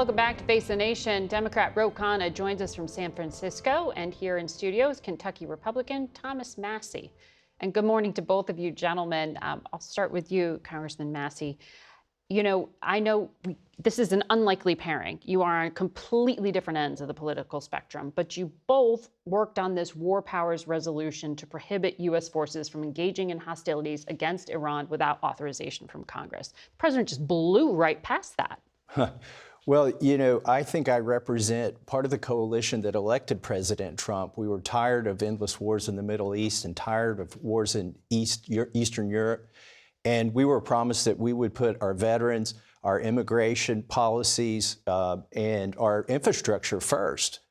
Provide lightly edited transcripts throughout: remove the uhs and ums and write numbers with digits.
Welcome back to Face the Nation. Democrat Khanna joins us from San Francisco, and here in studio is Kentucky Republican Thomas Massie. And good morning to both of you, gentlemen. I'll start with you, Congressman Massie. You know, I know this is an unlikely pairing. You are on completely different ends of the political spectrum, but you both worked on this war powers resolution to prohibit U.S. forces from engaging in hostilities against Iran without authorization from Congress. The president just blew right past that. Well, you know, I think I represent part of the coalition that elected President Trump. We were tired of endless wars in the Middle East and tired of wars in Eastern Europe. And we were promised that we would put our veterans, our immigration policies, and our infrastructure first.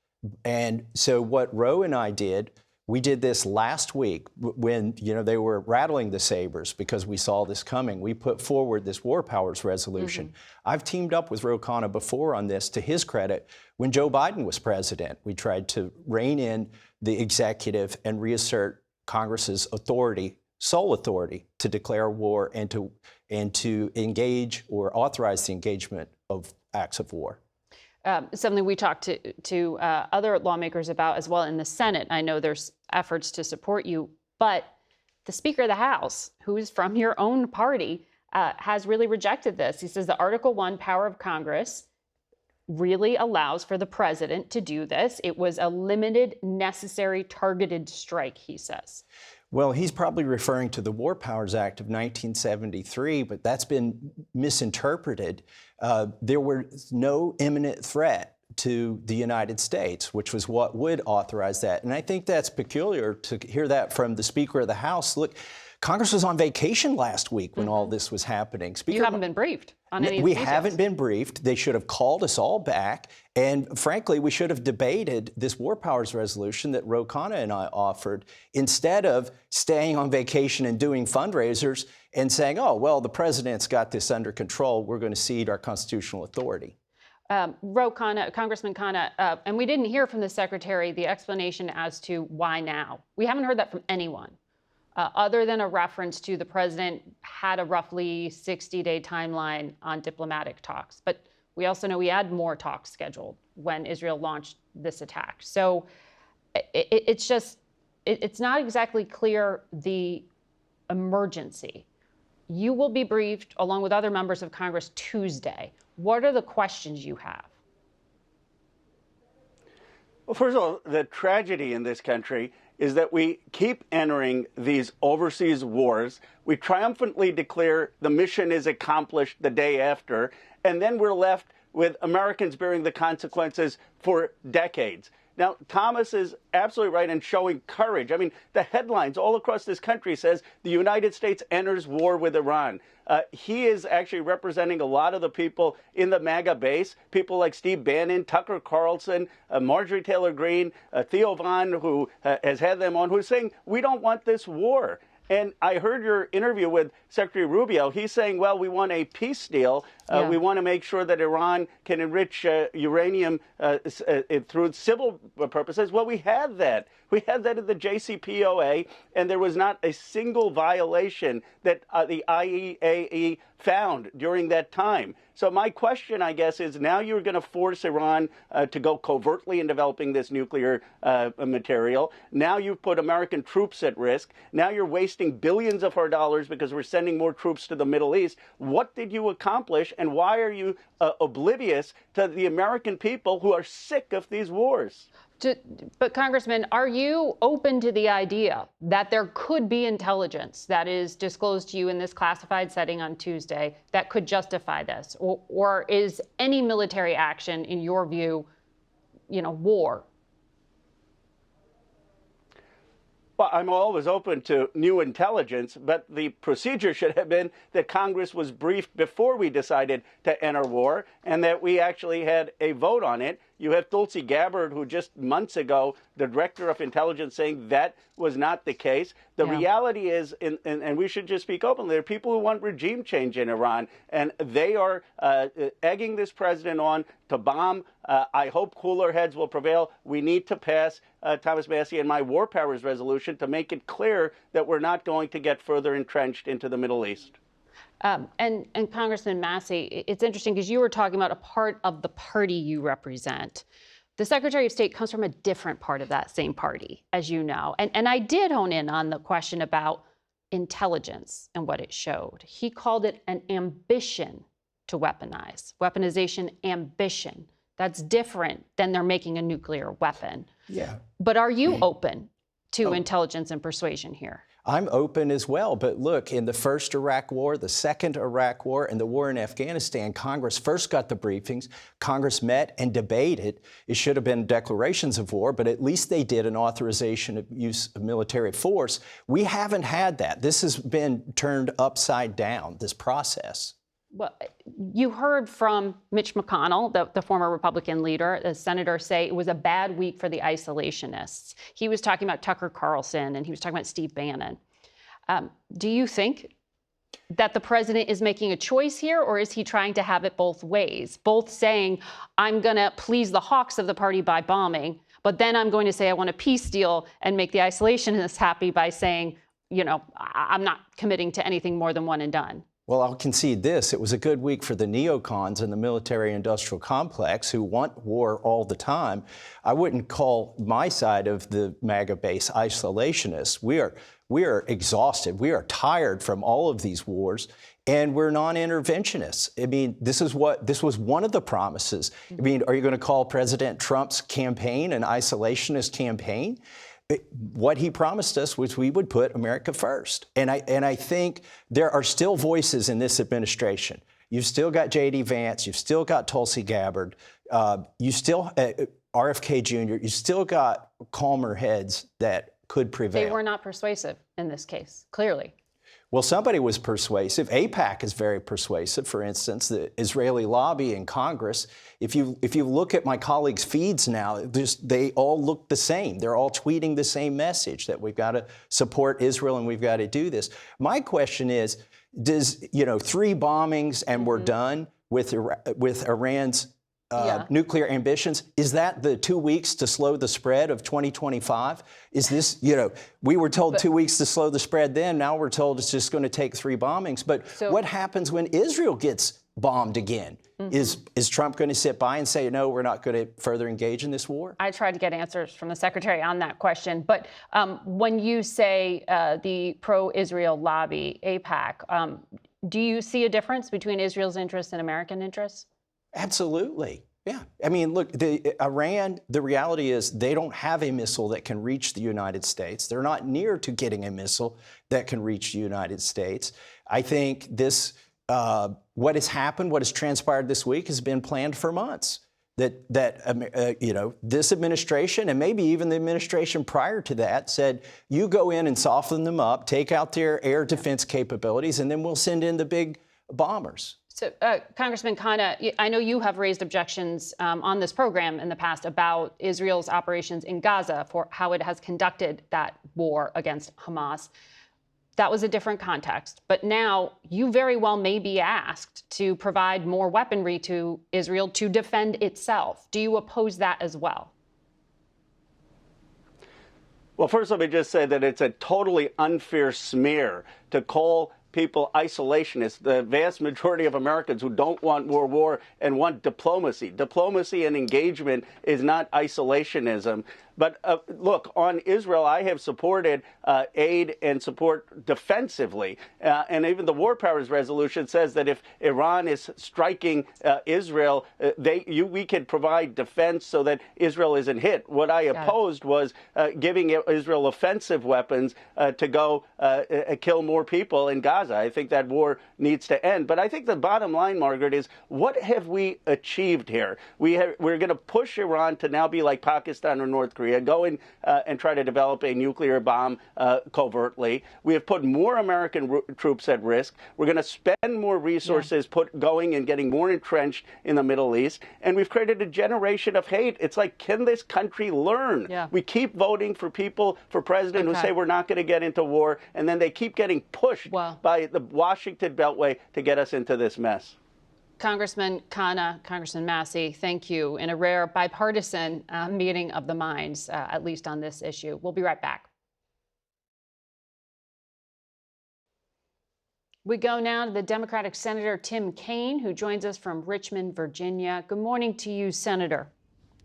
And so what Roe and I did, we did this last week when, you know, they were rattling the sabers because we saw this coming. We put forward this war powers resolution. I've teamed up with Khanna before on this, to his credit. When Joe Biden was president, we tried to rein in the executive and reassert Congress's authority, sole authority, to declare war and to engage or authorize the engagement of acts of war. Something we talked to other lawmakers about as well in the Senate. I know there's efforts to support you, but the Speaker of the House, who is from your own party, has really rejected this. He says the Article 1 power of Congress really allows for the president to do this. It was a limited, necessary, targeted strike, he says. Well, he's probably referring to the War Powers Act of 1973, but that's been misinterpreted. There was no imminent threat to the United States, which was what would authorize that. And I think that's peculiar to hear that from the Speaker of the House. Look, Congress was on vacation last week when all this was happening. You haven't been briefed on any of the We details. haven't been briefed. They should have called us all back. And frankly, we should have debated this war powers resolution that Khanna and I offered instead of staying on vacation and doing fundraisers and saying, oh, well, the president's got this under control. We're going to cede our constitutional authority. Congressman Khanna, and we didn't hear from the secretary the explanation as to why now. We haven't heard that from anyone. Other than a reference to the president had a roughly 60-day timeline on diplomatic talks. But we also know we had more talks scheduled when Israel launched this attack. So it's not exactly clear the emergency. You will be briefed along with other members of Congress Tuesday. What are the questions you have? Well, first of all, the tragedy in this country is that we keep entering these overseas wars. We triumphantly declare the mission is accomplished the day after, and then we're left with Americans bearing the consequences for decades. Now, Thomas is absolutely right in showing courage. I mean, the headlines all across this country says the United States enters war with Iran. He is actually representing a lot of the people in the MAGA base, people like Steve Bannon, Tucker Carlson, Marjorie Taylor Greene, Theo Von, who has had them on, who's saying, we don't want this war. And I heard your interview with Secretary Rubio. He's saying, well, we want a peace deal. We want to make sure that Iran can enrich uranium through civil purposes. Well, we had that. We had that at the JCPOA, and there was not a single violation that the IAEA found during that time. So my question, I guess, is now you're going to force Iran to go covertly in developing this nuclear material. Now you've put American troops at risk. Now you're wasting billions of our dollars because we're sending more troops to the Middle East. What did you accomplish, and why are you oblivious to the American people who are sick of these wars? But Congressman, are you open to the idea that there could be intelligence that is disclosed to you in this classified setting on Tuesday that could justify this? Or is any military action, in your view, war? Well, I'm always open to new intelligence, but the procedure should have been that Congress was briefed before we decided to enter war and that we actually had a vote on it. You have Tulsi Gabbard, who just months ago, the director of intelligence, saying that was not the case. The reality is, and we should just speak openly, there are people who want regime change in Iran, and they are egging this president on to bomb. I hope cooler heads will prevail. We need to pass, Thomas Massie, and my war powers resolution to make it clear that we're not going to get further entrenched into the Middle East. And Congressman Massie, it's interesting because you were talking about a part of the party you represent. The Secretary of State comes from a different part of that same party, as you know. And I did hone in on the question about intelligence and what it showed. He called it an ambition to weaponize. Weaponization ambition. That's different than they're making a nuclear weapon. Yeah. But are you open to intelligence and persuasion here? I'm open as well. But look, in the first Iraq War, the second Iraq War, and the war in Afghanistan, Congress first got the briefings. Congress met and debated. It should have been declarations of war, but at least they did an authorization of use of military force. We haven't had that. This has been turned upside down, this process. Well, you heard from Mitch McConnell, the former Republican leader, the senator, say it was a bad week for the isolationists. He was talking about Tucker Carlson and he was talking about Steve Bannon. Do you think that the president is making a choice here, or is he trying to have it both ways? Both saying, I'm going to please the hawks of the party by bombing, but then I'm going to say I want a peace deal and make the isolationists happy by saying, you know, I'm not committing to anything more than one and done. Well, I'll concede this. It was a good week for the neocons in the military-industrial complex who want war all the time. I wouldn't call my side of the MAGA base isolationists. We are exhausted. We are tired from all of these wars, and we're non-interventionists. I mean, this was one of the promises. I mean, are you going to call President Trump's campaign an isolationist campaign? What he promised us was we would put America first. And I think there are still voices in this administration. You've still got J.D. Vance. You've still got Tulsi Gabbard. You still, RFK Jr., you still got calmer heads that could prevail. They were not persuasive in this case, clearly. Well, somebody was persuasive. AIPAC is very persuasive. For instance, the Israeli lobby in Congress. If you look at my colleagues' feeds now, they all look the same. They're all tweeting the same message that we've got to support Israel and we've got to do this. My question is, does 3 bombings and we're done with Iran's nuclear ambitions? Is that the 2 weeks to slow the spread of 2025? Is this, we were told 2 weeks to slow the spread then. Now we're told it's just going to take 3 bombings. But what happens when Israel gets bombed again? Is Trump going to sit by and say, no, we're not going to further engage in this war? I tried to get answers from the secretary on that question. But when you say the pro-Israel lobby, AIPAC, do you see a difference between Israel's interests and American interests? Absolutely. Yeah. I mean, look, Iran, the reality is they don't have a missile that can reach the United States. They're not near to getting a missile that can reach the United States. I think this, what has happened, what has transpired this week has been planned for months. This administration and maybe even the administration prior to that said, you go in and soften them up, take out their air defense capabilities, and then we'll send in the big bombers. So, Congressman Khanna, I know you have raised objections on this program in the past about Israel's operations in Gaza for how it has conducted that war against Hamas. That was a different context. But now you very well may be asked to provide more weaponry to Israel to defend itself. Do you oppose that as well? Well, first, let me just say that it's a totally unfair smear to call people isolationists, the vast majority of Americans who don't want more war and want diplomacy. Diplomacy and engagement is not isolationism. But look, on Israel, I have supported aid and support defensively. And even the War Powers Resolution says that if Iran is striking Israel, we can provide defense so that Israel isn't hit. What I opposed was giving Israel offensive weapons to go kill more people in Gaza. I think that war needs to end. But I think the bottom line, Margaret, is what have we achieved here? We're going to push Iran to now be like Pakistan or North Korea, go in and try to develop a nuclear bomb covertly. We have put more American troops at risk. We're going to spend more resources going and getting more entrenched in the Middle East. And we've created a generation of hate. It's like, can this country learn? We keep voting for people, for president who say we're not going to get into war, and then they keep getting pushed by the Washington Beltway to get us into this mess. Congressman Khanna, Congressman Massie, thank you. In a rare bipartisan meeting of the minds, at least on this issue. We'll be right back. We go now to the Democratic Senator Tim Kaine, who joins us from Richmond, Virginia. Good morning to you, Senator.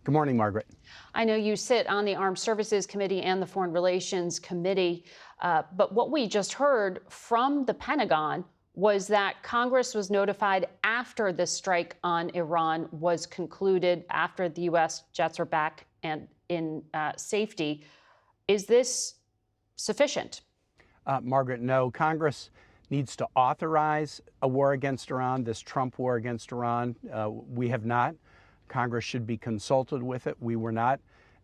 Good morning, Margaret. I know you sit on the Armed Services Committee and the Foreign Relations Committee, but what we just heard from the Pentagon was that Congress was notified after the strike on Iran was concluded, after the U.S. jets are back and in safety. Is this sufficient? Margaret, no. Congress needs to authorize a war against Iran, this Trump war against Iran. We have not. Congress should be consulted with it. We were not.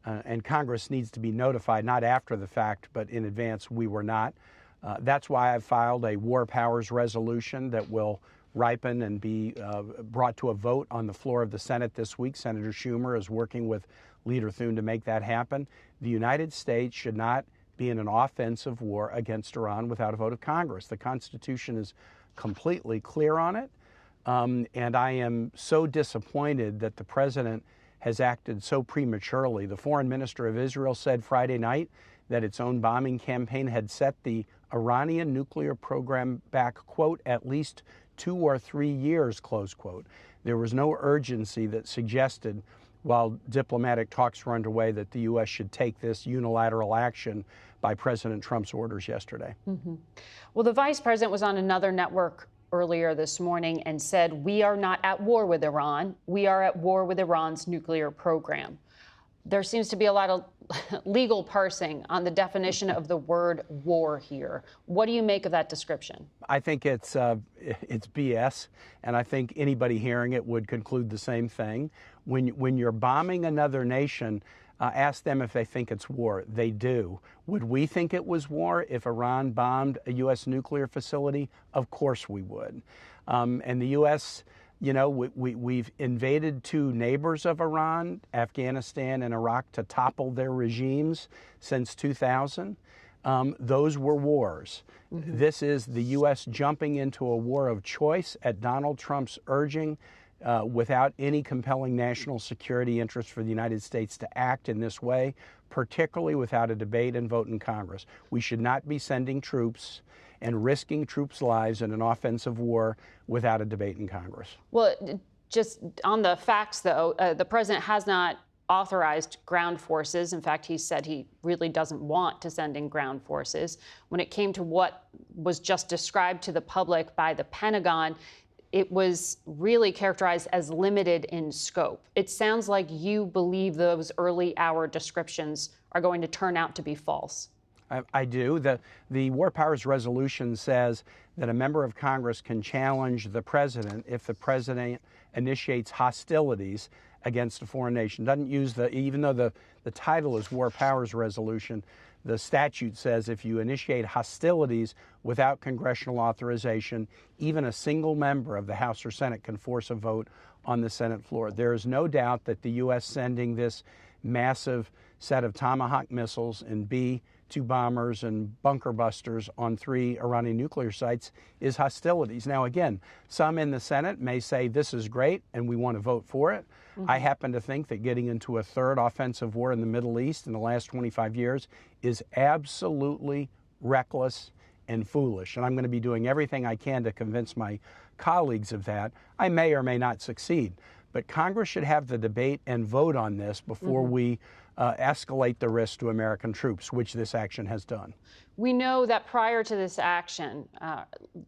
And Congress needs to be notified, not after the fact, but in advance. We were not. That's why I've filed a war powers resolution that will ripen and be brought to a vote on the floor of the Senate this week. Senator Schumer is working with Leader Thune to make that happen. The United States should not be in an offensive war against Iran without a vote of Congress. The Constitution is completely clear on it. And I am so disappointed that the president has acted so prematurely. The foreign minister of Israel said Friday night that its own bombing campaign had set the Iranian nuclear program back, quote, at least 2 or 3 years, close quote. There was no urgency that suggested, while diplomatic talks were underway, that the U.S. should take this unilateral action by President Trump's orders yesterday. Mm-hmm. Well, the vice president was on another network earlier this morning and said, we are not at war with Iran. We are at war with Iran's nuclear program. There seems to be a lot of legal parsing on the definition of the word war here. What do you make of that description? I think it's BS, and I think anybody hearing it would conclude the same thing. When you're bombing another nation, ask them if they think it's war. They do. Would we think it was war if Iran bombed a U.S. nuclear facility? Of course we would. And the U.S., you know, we've invaded 2 neighbors of Iran, Afghanistan and Iraq, to topple their regimes since 2000. Those were wars. Mm-hmm. This is the U.S. jumping into a war of choice at Donald Trump's urging, without any compelling national security interest for the United States to act in this way, particularly without a debate and vote in Congress. We should not be sending troops and risking troops' lives in an offensive war without a debate in Congress. Well, just on the facts, though, the president has not authorized ground forces. In fact, he said he really doesn't want to send in ground forces. When it came to what was just described to the public by the Pentagon, it was really characterized as limited in scope. It sounds like you believe those early hour descriptions are going to turn out to be false. I do. The War Powers Resolution says that a member of Congress can challenge the president if the president initiates hostilities against a foreign nation. Doesn't use even though the title is War Powers Resolution, the statute says if you initiate hostilities without congressional authorization, even a single member of the House or Senate can force a vote on the Senate floor. There is no doubt that the U.S. sending this massive set of Tomahawk missiles and B-2 bombers and bunker busters on 3 Iranian nuclear sites is hostilities. Now, again, some in the Senate may say this is great and we want to vote for it. Mm-hmm. I happen to think that getting into a 3rd offensive war in the Middle East in the last 25 years is absolutely reckless and foolish. And I'm going to be doing everything I can to convince my colleagues of that. I may or may not succeed. But Congress should have the debate and vote on this before mm-hmm. we escalate the risk to American troops, which this action has done. We know that prior to this action,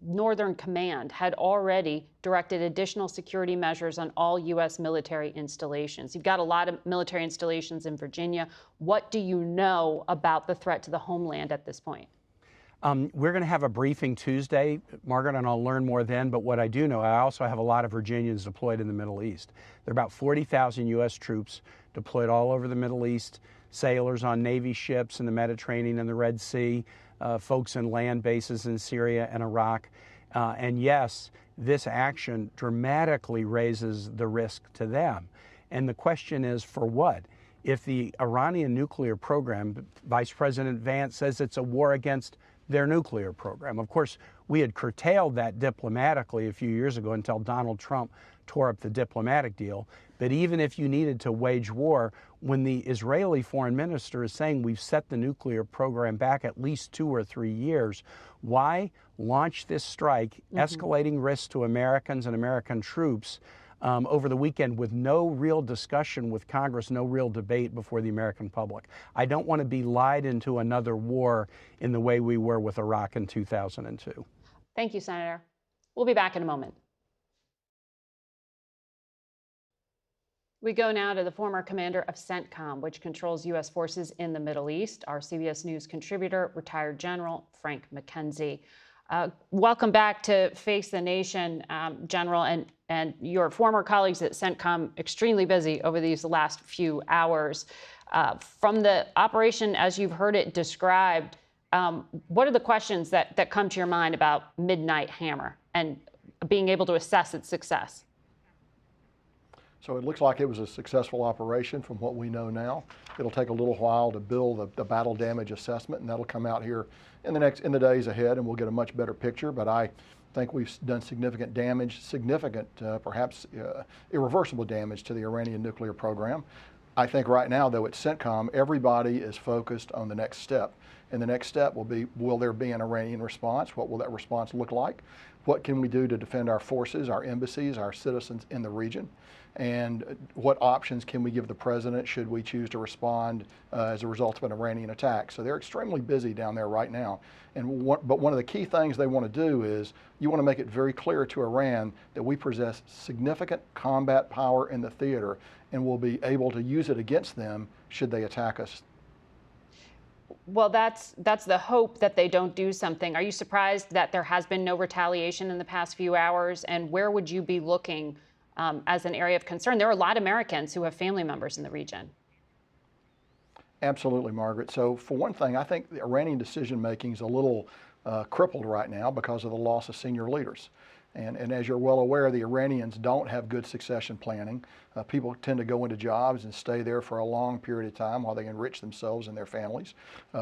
Northern Command had already directed additional security measures on all U.S. military installations. You've got a lot of military installations in Virginia. What do you know about the threat to the homeland at this point? We're going to have a briefing Tuesday, Margaret, and I'll learn more then. But what I do know, I also have a lot of Virginians deployed in the Middle East. There are about 40,000 U.S. troops deployed all over the Middle East, sailors on Navy ships in the Mediterranean and the Red Sea, folks in land bases in Syria and Iraq. And yes, this action dramatically raises the risk to them. And the question is, for what? If the Iranian nuclear program, Vice President Vance says it's a war against their nuclear program. Of course, we had curtailed that diplomatically a few years ago until Donald Trump tore up the diplomatic deal. But even if you needed to wage war, when the Israeli foreign minister is saying we've set the nuclear program back at least 2 or 3 years, why launch this strike, escalating risks to Americans and American troops over the weekend with no real discussion with Congress, no real debate before the American public? I don't want to be lied into another war in the way we were with Iraq in 2002. Thank you, Senator. We'll be back in a moment. We go now to the former commander of CENTCOM, which controls U.S. forces in the Middle East, our CBS News contributor, retired General Frank McKenzie. Welcome back to Face the Nation, General, and your former colleagues at CENTCOM extremely busy over these last few hours. From the operation, as you've heard it described, what are the questions that come to your mind about Midnight Hammer and being able to assess its success? So it looks like it was a successful operation from what we know now. It'll take a little while to build the battle damage assessment, and that'll come out here in the days ahead, and we'll get a much better picture. But I think we've done significant damage, perhaps irreversible damage to the Iranian nuclear program. I think right now, though, at CENTCOM, everybody is focused on the next step. And the next step will be, will there be an Iranian response? What will that response look like? What can we do to defend our forces, our embassies, our citizens in the region? And what options can we give the president should we choose to respond as a result of an Iranian attack? So they're extremely busy down there right now. But one of the key things they want to do is you want to make it very clear to Iran that we possess significant combat power in the theater and will be able to use it against them should they attack us. Well, that's the hope that they don't do something. Are you surprised that there has been no retaliation in the past few hours? And where would you be looking as an area of concern? There are a lot of Americans who have family members in the region. Absolutely, Margaret. So for one thing, I think the Iranian decision-making is a little crippled right now because of the loss of senior leaders. And as you're well aware, the Iranians don't have good succession planning. People tend to go into jobs and stay there for a long period of time while they enrich themselves and their families.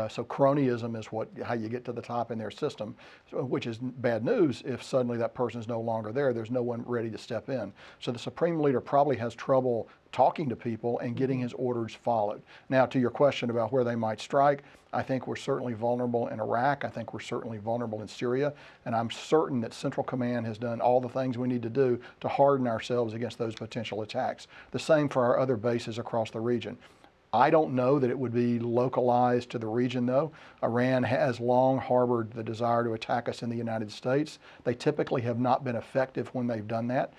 So cronyism is how you get to the top in their system, which is bad news if suddenly that person is no longer there. There's no one ready to step in. So the Supreme Leader probably has trouble talking to people and getting his orders followed. Now, to your question about where they might strike, I think we're certainly vulnerable in Iraq. I think we're certainly vulnerable in Syria. And I'm certain that Central Command has done all the things we need to do to harden ourselves against those potential attacks. The same for our other bases across the region. I don't know that it would be localized to the region, though. Iran has long harbored the desire to attack us in the United States. They typically have not been effective when they've done that.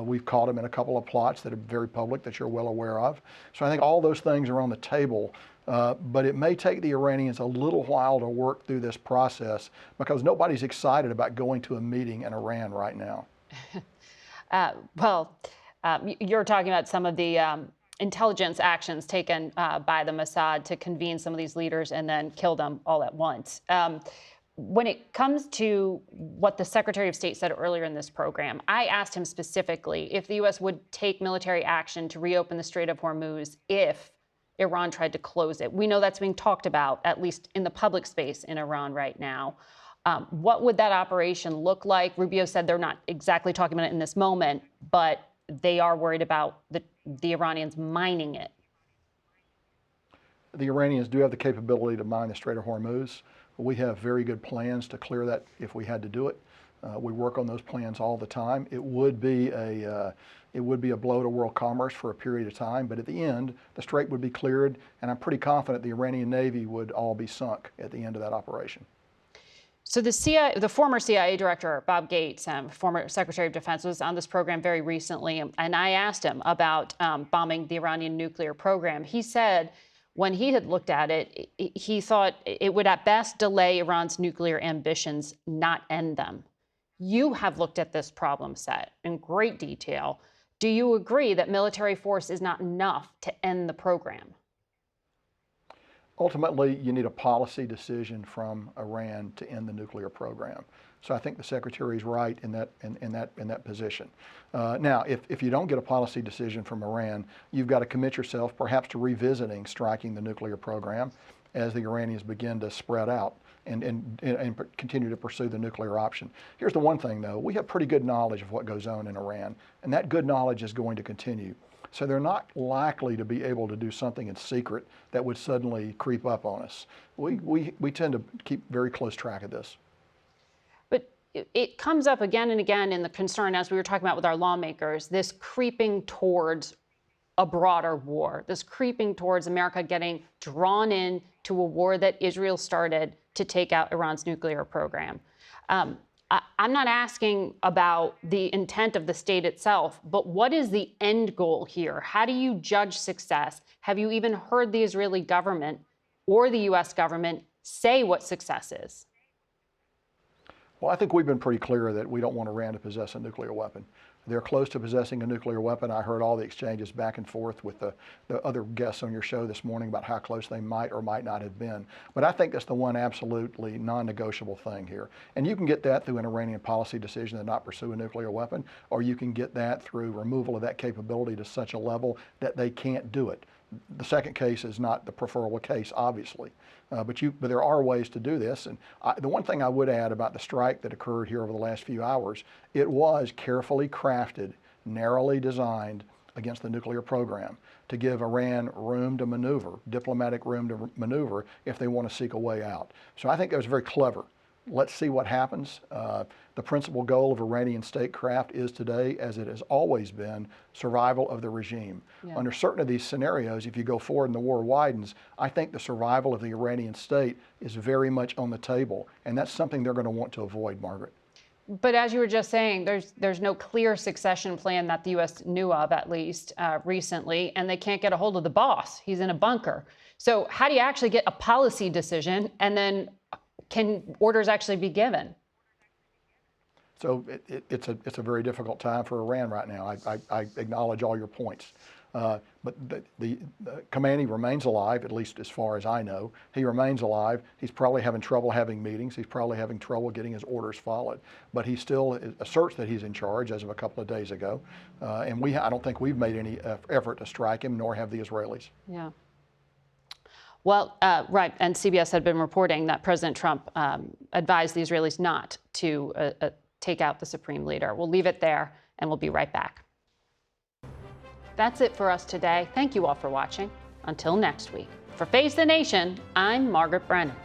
We've caught them in a couple of plots that are very public that you're well aware of. So I think all those things are on the table. But it may take the Iranians a little while to work through this process because nobody's excited about going to a meeting in Iran right now. You're talking about some of the intelligence actions taken by the Mossad to convene some of these leaders and then kill them all at once. When it comes to what the Secretary of State said earlier in this program, I asked him specifically if the U.S. would take military action to reopen the Strait of Hormuz if Iran tried to close it. We know that's being talked about, at least in the public space in Iran right now. What would that operation look like? Rubio said they're not exactly talking about it in this moment, but they are worried about the Iranians mining it. The Iranians do have the capability to mine the Strait of Hormuz. We have very good plans to clear that if we had to do it. We work on those plans all the time. It would be a blow to world commerce for a period of time, but at the end, the strait would be cleared, and I'm pretty confident the Iranian Navy would all be sunk at the end of that operation. So the former CIA director, Bob Gates, former Secretary of Defense, was on this program very recently, and I asked him about bombing the Iranian nuclear program. He said when he had looked at it, he thought it would at best delay Iran's nuclear ambitions, not end them. You have looked at this problem set in great detail. Do you agree that military force is not enough to end the program? Ultimately, you need a policy decision from Iran to end the nuclear program. So I think the Secretary is right in that position. Now, if you don't get a policy decision from Iran, you've got to commit yourself perhaps to revisiting striking the nuclear program as the Iranians begin to spread out and continue to pursue the nuclear option. Here's the one thing, though. We have pretty good knowledge of what goes on in Iran, and that good knowledge is going to continue. So they're not likely to be able to do something in secret that would suddenly creep up on us. We tend to keep very close track of this. But it comes up again and again in the concern, as we were talking about with our lawmakers, this creeping towards a broader war, this creeping towards America getting drawn in to a war that Israel started to take out Iran's nuclear program. I'm not asking about the intent of the state itself, but what is the end goal here? How do you judge success? Have you even heard the Israeli government or the U.S. government say what success is? Well, I think we've been pretty clear that we don't want Iran to possess a nuclear weapon. They're close to possessing a nuclear weapon. I heard all the exchanges back and forth with the other guests on your show this morning about how close they might or might not have been. But I think that's the one absolutely non-negotiable thing here. And you can get that through an Iranian policy decision to not pursue a nuclear weapon, or you can get that through removal of that capability to such a level that they can't do it. The second case is not the preferable case, obviously, but there are ways to do this. And the one thing I would add about the strike that occurred here over the last few hours, it was carefully crafted, narrowly designed against the nuclear program to give Iran room to maneuver, diplomatic room to maneuver if they want to seek a way out. So I think that was very clever. Let's see what happens. The principal goal of Iranian statecraft is today, as it has always been, survival of the regime. Yeah. Under certain of these scenarios, if you go forward and the war widens, I think the survival of the Iranian state is very much on the table, and that's something they're going to want to avoid, Margaret. But as you were just saying, there's no clear succession plan that the U.S. knew of, at least recently, and they can't get a hold of the boss. He's in a bunker. So how do you actually get a policy decision, and then can orders actually be given? So it's a very difficult time for Iran right now. I acknowledge all your points. But the Khamenei remains alive, at least as far as I know. He remains alive. He's probably having trouble having meetings. He's probably having trouble getting his orders followed. But he still asserts that he's in charge as of a couple of days ago. And I don't think we've made any effort to strike him, nor have the Israelis. Yeah. Well, right, and CBS had been reporting that President Trump advised the Israelis not to take out the supreme leader. We'll leave it there, and we'll be right back. That's it for us today. Thank you all for watching. Until next week. For Face the Nation, I'm Margaret Brennan.